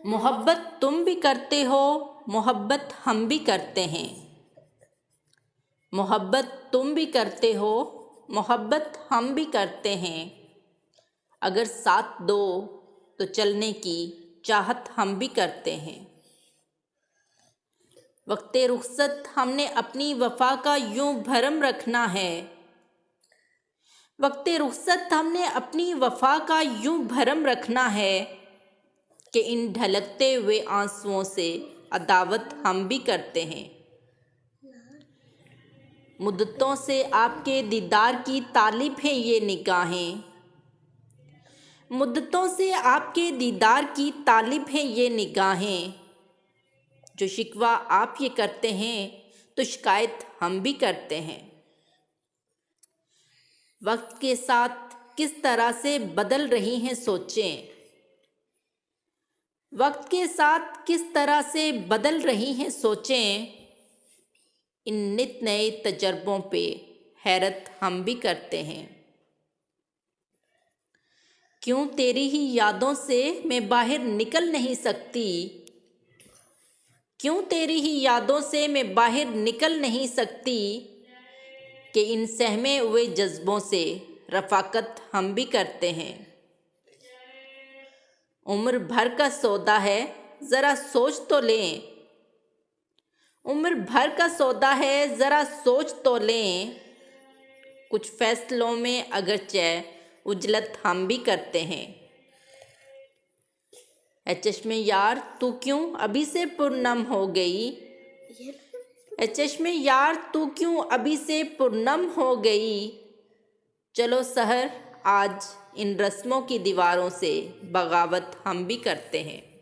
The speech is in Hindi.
मोहब्बत तुम भी करते हो, मोहब्बत हम भी करते हैं। मोहब्बत तुम भी करते हो, मोहब्बत हम भी करते हैं। अगर साथ दो तो चलने की चाहत हम भी करते हैं। वक्ते रुखसत हमने अपनी वफा का यूं भरम रखना है। वक्ते रुखसत हमने अपनी वफा का यूं भरम रखना है कि इन ढलकते हुए आंसुओं से अदावत हम भी करते हैं। मुद्दतों से आपके दीदार की तालिब हैं ये निगाहें। मुद्दतों से आपके दीदार की तालिब हैं ये निगाहें। जो शिकवा आप ये करते हैं तो शिकायत हम भी करते हैं। वक्त के साथ किस तरह से बदल रही हैं सोचें। वक्त के साथ किस तरह से बदल रही हैं सोचें। इन नित नए तजर्बों पे हैरत हम भी करते हैं। क्यों तेरी ही यादों से मैं बाहर निकल नहीं सकती। क्यों तेरी ही यादों से मैं बाहर निकल नहीं सकती कि इन सहमे हुए जज्बों से रफाकत हम भी करते हैं। उम्र भर का सौदा है ज़रा सोच तो लें। उम्र भर का सौदा है ज़रा सोच तो लें। कुछ फैसलों में अगरचे उजलत हम भी करते हैं। ऐ चश्मे यार तू क्यों अभी से पुरनम हो गई। ऐ चश्मे यार तू क्यों अभी से पुरनम हो गई। चलो सहर आज इन रस्मों की दीवारों से बगावत हम भी करते हैं।